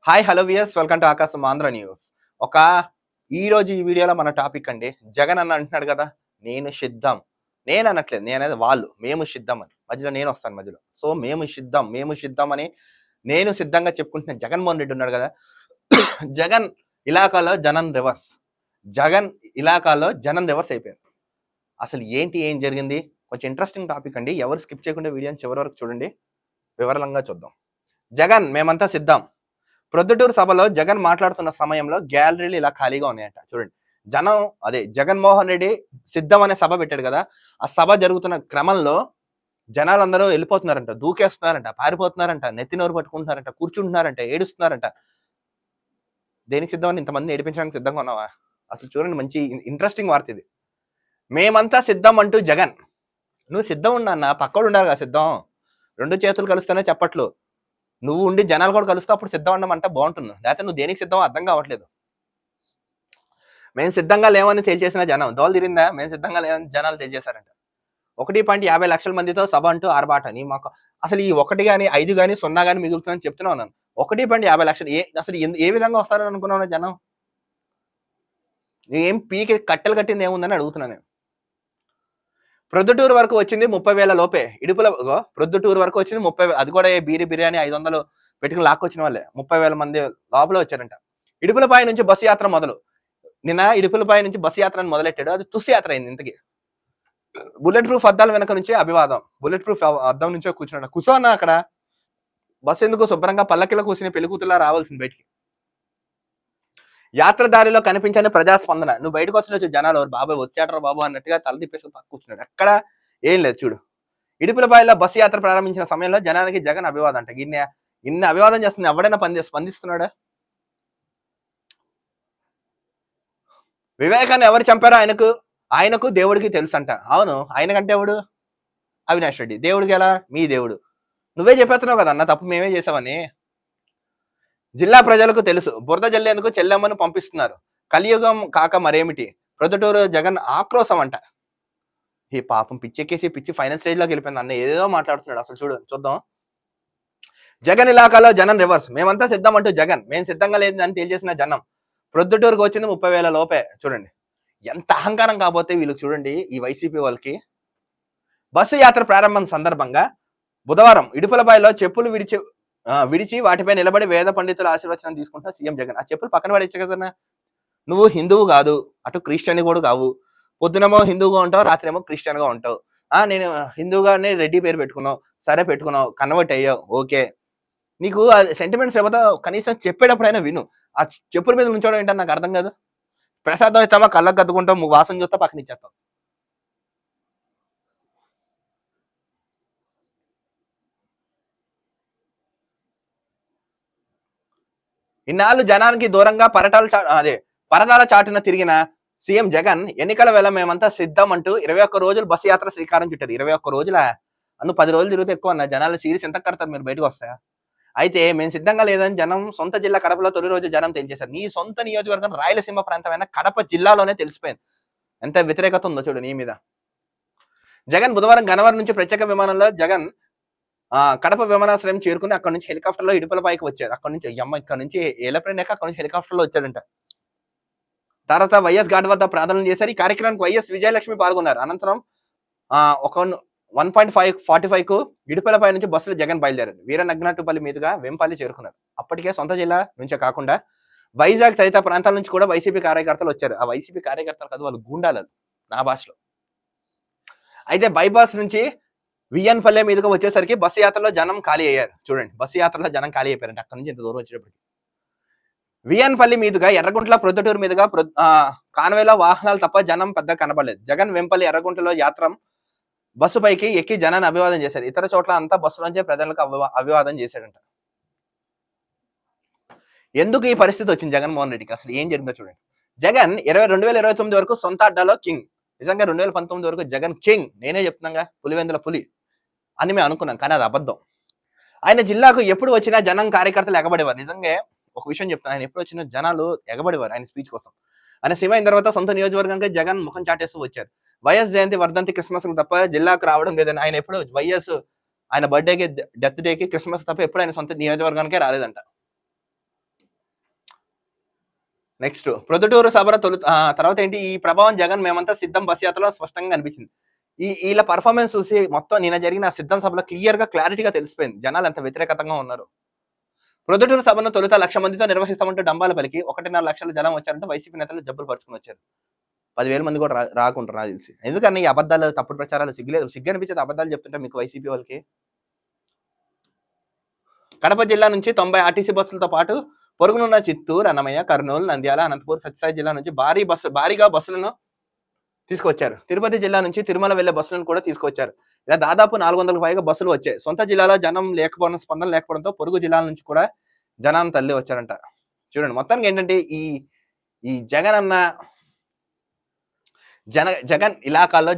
Hi hello viewers welcome to ఆకాశం Andhra news. ఒక ఈరోజు ఈ వీడియోలో మన టాపిక్ అండి. జగన్ అన్న అంటున్నాడు కదా, నేను సిద్ధం. నేను అనట్లేదు, నేనేది వాళ్ళు, మేము సిద్ధం అని. మధ్యలో నేను వస్తాను మధ్యలో. సో మేము సిద్ధం అని నేను సిద్ధంగా చెప్పుకుంటున్న జగన్మోహన్ రెడ్డి ఉన్నాడు కదా. జగన్ ఇలాకాలో జనం రివర్స్. జగన్ ఇలాకాలో జనం రివర్స్ అయిపోయారు. అసలు ఏంటి, ఏం జరిగింది? కొంచెం ఇంట్రెస్టింగ్ టాపిక్ అండి. ఎవరు స్కిప్ చేయకుండా వీడియోని చివరి వరకు చూడండి, వివరంగా చూద్దాం. జగన్ మేమంతా సిద్ధం. ప్రొద్దుటూరు సభలో జగన్ మాట్లాడుతున్న సమయంలో గ్యాలరీలు ఇలా ఖాళీగా ఉన్నాయంట. చూడండి, జనం అదే జగన్మోహన్ రెడ్డి సిద్ధం అనే సభ పెట్టాడు కదా, ఆ సభ జరుగుతున్న క్రమంలో జనాలందరూ వెళ్ళిపోతున్నారంట, దూకేస్తున్నారంట, పారిపోతున్నారంట, నెత్తి నోరు పట్టుకుంటున్నారంట, కూర్చుంటున్నారంట, ఏడుస్తున్నారంట. దేనికి సిద్ధం అని? ఇంతమంది ఏడిపించడానికి సిద్ధంగా ఉన్నావా? అసలు చూడండి, మంచి ఇంట్రెస్టింగ్ వార్త ఇది. మేమంతా సిద్ధం అంటూ జగన్. నువ్వు సిద్ధం ఉన్నా, పక్కోడు ఉండాలి కదా సిద్ధం. రెండు చేతులు కలుస్తేనే చెప్పట్లు. నువ్వు ఉండి జనాలు కూడా కలుస్తూ అప్పుడు సిద్ధం ఉండమంటే బాగుంటుంది. లేకపోతే నువ్వు దేనికి సిద్ధం అర్థం కావట్లేదు. మేము సిద్ధంగా లేవని తేల్చేసిన జనం దోలు తిరిందా? మేము సిద్ధంగా లేవని జనాలు తేల్చేశారంట. 1.50 లక్షల మందితో సభ అంటూ ఆర్బాట. నీ మాకు అసలు ఈ 1 గాని 5 గాని 0 గాని మిగులుతుందని చెప్తున్నా ఉన్నాను. 1.50 లక్షలు అసలు ఏ విధంగా వస్తారని అనుకున్నావు జనం? ఏం పీకి కట్టెలు కట్టింది ఏముందని అడుగుతున్నా నేను. ప్రొద్దుటూరు వరకు వచ్చింది 30,000 లోపే. ఇడుపుల ప్రొద్దుటూరు వరకు వచ్చింది 30,000. అది కూడా బీరి బిర్యానీ 500 పెట్టుకుని లాక్కొచ్చిన వాళ్ళే 30,000 మంది లోపల వచ్చారంట. ఇడుపులపాయ నుంచి బస్సు యాత్ర మొదలు. నిన్న ఇడుపులపాయ నుంచి బస్సు యాత్రను మొదలెట్టాడు. అది తుస్సు యాత్ర అయింది. ఇంతకి బుల్లెట్ ప్రూఫ్ అద్దాల వెనక నుంచి అభివాదం. బుల్లెట్ ప్రూఫ్ అద్దం నుంచే కూర్చున్నాడు. కూర్చో అన్న అక్కడ. బస్సు ఎందుకు? శుభ్రంగా పల్లకిలో కూర్చుని పెళ్లి కూతురులా రావాల్సింది బయటికి. యాత్ర దారిలో కనిపించని ప్రజాస్పందన. నువ్వు బయటకు వచ్చిన జనాలు బాబాయ్ వచ్చాడరా బాబు అన్నట్టుగా తల తిప్పేసి పక్క కూర్చున్నాడు. ఎక్కడ ఏం లేదు. చూడు, ఇడుపులపాయలో బస్సు యాత్ర ప్రారంభించిన సమయంలో జనానికి జగన్ అభివాదం అంట. ఇన్ని అభివాదం చేస్తుంది, ఎవడైనా స్పందిస్తున్నాడా? వివేకాన్ని ఎవరు చంపారో ఆయనకు దేవుడికి తెలుసు అంట. అవును, ఆయన కంటే ఎవడు? అవినాష్ రెడ్డి. దేవుడికి ఎలా? మీ దేవుడు. నువ్వే చెప్పేస్తున్నావు కదా అన్న, తప్పు మేమే చేసామని. జిల్లా ప్రజలకు తెలుసు, బురద జల్లేందుకు చెల్లెమ్మను పంపిస్తున్నారు. కలియుగం కాక మరేమిటి? ప్రొద్దుటూరు జగన్ ఆక్రోశం అంట. ఈ పాపం పిచ్చెక్కేసి పిచ్చి ఫైనల్ స్టేజ్ లోకి వెళ్ళిపోయింది. అన్న ఏదో మాట్లాడుతున్నాడు. అసలు చూద్దాం. జగన్ ఇలాకాలో జనం రివర్స్. మేమంతా సిద్ధం అంటూ జగన్. మేము సిద్ధంగా లేదని తేల్చేసిన జనం. ప్రొద్దుటూరుకు వచ్చింది 30,000 లోపే. చూడండి ఎంత అహంకారం కాకపోతే వీళ్ళకి. చూడండి ఈ వైసీపీ వాళ్ళకి. బస్సు యాత్ర ప్రారంభం సందర్భంగా బుధవారం ఇడుపులపాయలో చెప్పులు విడిచి వాటిపై నిలబడి వేద పండితుల ఆశీర్వచనం తీసుకుంటా సీఎం జగన్. ఆ చెప్పులు పక్కన పడేచ్చు కదా. నువ్వు హిందువు కాదు, అటు క్రిస్టియన్ కూడా కావు. పొద్దునేమో హిందువుగా ఉంటావు, రాత్రేమో క్రిస్టియన్ గా ఉంటావు. నేను హిందువుగానే రెడ్డి పేరు పెట్టుకున్నావు, సరే పెట్టుకున్నావు, కన్వర్ట్ అయ్యావు, ఓకే. నీకు సెంటిమెంట్స్ ఏమో కనీసం చెప్పేటప్పుడైనా విను. ఆ చెప్పుల మీద ఉంచడం ఏంటని నాకు అర్థం కాదు. ప్రసాదం ఇస్తామా, కళ్ళకు కద్దుకుంటావు, వాసన చూస్తా పక్కన ఇచ్చేస్తావు. ఇన్నాళ్ళు జనానికి దూరంగా పరదాల చాటున తిరిగిన సీఎం జగన్ ఎన్నికల వేళ మేమంతా సిద్ధం అంటూ 21 రోజులు బస్సు యాత్ర శ్రీకారం చుట్టారు. 21 రోజుల అన్ను 10 రోజులు తిరిగితే ఎక్కువ అన్న. జనాలు సీరియస్ ఎంత కడతారు మీరు బయటకు వస్తాయా? అయితే మేము సిద్ధంగా లేదని జనం సొంత జిల్లా కడపలో తొలి రోజు జనం తెలియజేశారు. నీ సొంత నియోజకవర్గం రాయలసీమ ప్రాంతమైన కడప జిల్లాలోనే తెలిసిపోయింది ఎంత వ్యతిరేకత ఉందో. చూడు నీ మీద. జగన్ బుధవారం గన్నవరం నుంచి ప్రత్యేక విమానంలో జగన్ కడప విమానాశ్రయం చేరుకుని అక్కడ నుంచి హెలికాప్టర్ లో ఇడుపులపాయకి వచ్చారు. అక్కడ నుంచి ఇక్కడ నుంచి ఏలప్రైన్ అక్కడ నుంచి హెలికాప్టర్ లో వచ్చాడంట. తర్వాత వైఎస్ ఘాట్ వద్ద ప్రార్థనలు చేశారు. ఈ కార్యక్రమానికి వైఎస్ విజయలక్ష్మి పాల్గొన్నారు. అనంతరం ఒక 1.45 కు ఇడుపులపాయ నుంచి బస్సులో జగన్ బయలుదేరారు. వీరనగ్నాటుపల్లి మీదుగా వెంపల్లి చేరుకున్నారు. అప్పటికే సొంత జిల్లా నుంచే కాకుండా వైజాగ్ తదితర ప్రాంతాల నుంచి కూడా వైసీపీ కార్యకర్తలు వచ్చారు. ఆ వైసీపీ కార్యకర్తలు కాదు, వాళ్ళు గూండాలు నా భాషలో. అయితే బైపాస్ నుంచి విఎన్పల్లె మీదుగా వచ్చేసరికి బస్సు యాత్రలో జనం ఖాళీ అయ్యారు. చూడండి, బస్సు యాత్రలో జనం ఖాళీ అయిపోయారంటే అక్కడ నుంచి ఇంత దూరం వచ్చేటప్పటికి. విఎన్పల్లి మీదుగా ఎర్రగుంట్ల ప్రొద్దుటూరు మీదుగా కాన్వేలో వాహనాలు తప్ప జనం పెద్ద కనబడలేదు. జగన్ వెంపల్లి ఎర్రగుంటలో యాత్ర బస్సు పైకి ఎక్కి జనాన్ని అభివాదం చేశారు. ఇతర చోట్ల అంతా బస్సులోంచే ప్రజలకు అభివాదం చేశాడంట. ఎందుకు ఈ పరిస్థితి వచ్చింది జగన్మోహన్ రెడ్డికి? అసలు ఏం జరిగిందో చూడండి. జగన్ 2029 వరకు సొంత అడ్డాలో కింగ్. నిజంగా 2019 వరకు జగన్ కింగ్. నేనే చెప్తున్నాగా, పులివెందుల పులి అని మేము అనుకున్నాం, కానీ అది అబద్ధం. ఆయన జిల్లాకు ఎప్పుడు వచ్చినా జనం కార్యకర్తలు ఎగబడేవారు. నిజంగా ఒక విషయం చెప్తాను, ఆయన ఎప్పుడు వచ్చినా జనాలు ఎగబడేవారు ఆయన స్పీచ్ కోసం. ఆయన సీఎం అయిన తర్వాత సొంత నియోజకవర్గానికి జగన్ ముఖం చాటేస్తూ వచ్చారు. వైఎస్ జయంతి, వర్ధంతి, క్రిస్మస్ తప్ప జిల్లాకు రావడం లేదని. ఆయన ఎప్పుడు వైఎస్ ఆయన బర్త్డేకి, డెత్ డేకి, క్రిస్మస్ తప్ప ఎప్పుడు ఆయన సొంత నియోజకవర్గానికే రాలేదంట. నెక్స్ట్ ప్రొద్దుటూరు సభల తర్వాత ఏంటి, ఈ ప్రభావం జగన్ మేమంతా సిద్ధం బస్ యాత్రలో స్పష్టంగా కనిపించింది. వీళ్ళ పర్ఫార్మెన్స్ చూసి మొత్తం నిన్న జరిగిన సిద్ధం సభలో క్లారిటీగా తెలిసిపోయింది జనాలు ఎంత వ్యతిరేకతంగా ఉన్నారు. ప్రొద్దుటూరు సభను తొలుత 1,00,000 మందితో నిర్వహిస్తామంటూ డంబాల పలికి 1.5 లక్షల జనం వచ్చారంటే వైసీపీ నేతలు జబ్బులు పరుచుకుని వచ్చారు. 10,000 మంది కూడా రాకుంటారు నాకు తెలిసి. ఎందుకన్నా ఈ అబద్ధాలు, తప్పుడు ప్రచారాలు సిగ్గు అనిపించేది అబద్ధాలు చెప్తుంటే మీకు వైసీపీ వాళ్ళకి. కడప జిల్లా నుంచి 90 ఆర్టీసీ బస్సులతో పాటు పొరుగునున్న చిత్తూరు, అన్నమయ్య, కర్నూలు, నంద్యాల, అనంతపూర్, సత్యసాయి జిల్లా నుంచి భారీగా బస్సులను తీసుకొచ్చారు. తిరుపతి జిల్లా నుంచి తిరుమల వెళ్లే బస్సులను కూడా తీసుకొచ్చారు. ఇలా దాదాపు 400కు పైగా బస్సులు వచ్చాయి. సొంత జిల్లాలో స్పందన లేకపోవడంతో పొరుగు జిల్లాల నుంచి కూడా జనాన్ని తల్లి వచ్చారంట. చూడండి మొత్తానికి ఏంటంటే ఈ జగన్ అన్న జగన్ ఇలాకాల్లో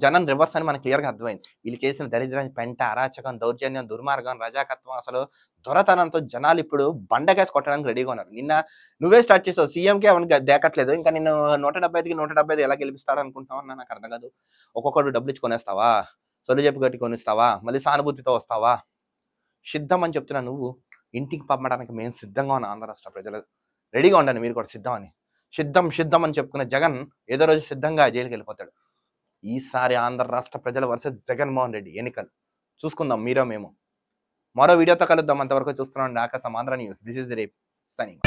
జగన్ రివర్స్ అని మనకు క్లియర్ గా అర్థమైంది. వీళ్ళు చేసిన దరిద్రం, పెంట, అరాచకం, దౌర్జన్యం, దుర్మార్గం, రజాకత్వం, అసలు దొరతనంతో జనాలు ఇప్పుడు బండకేసి కొట్టడానికి రెడీగా ఉన్నారు. నిన్న నువ్వే స్టార్ట్ చేసావు, సీఎంకే అవన్నీ దేకట్లేదు, ఇంకా నిన్ను 175కి 175 ఎలా గెలిపిస్తాడు అనుకుంటావు అన్న నాకు అర్థం కాదు. ఒక్కొక్కడు డబ్బులు ఇచ్చి కొనేస్తావా, సొల్లు చెప్పి గట్టి కొనిస్తావా, మళ్ళీ సానుభూతితో వస్తావా? సిద్ధం అని చెప్తున్నా నువ్వు, ఇంటికి పంపడానికి మేము సిద్ధంగా ఉన్న ఆంధ్ర రాష్ట్ర ప్రజలు రెడీగా ఉండండి, మీరు కూడా సిద్ధం అని. సిద్ధం అని చెప్పుకున్న జగన్ ఏదో రోజు సిద్ధంగా జైలుకి వెళ్ళిపోతాడు. ఈసారి ఆంధ్ర రాష్ట్ర ప్రజల వర్సెస్ జగన్మోహన్ రెడ్డి ఎన్నికలు చూసుకుందాం, మీరో మేము. మరో వీడియోతో కలుద్దాం. అంతవరకు చూస్తున్నాం ఆకాశం Andhra news. This is rape signing.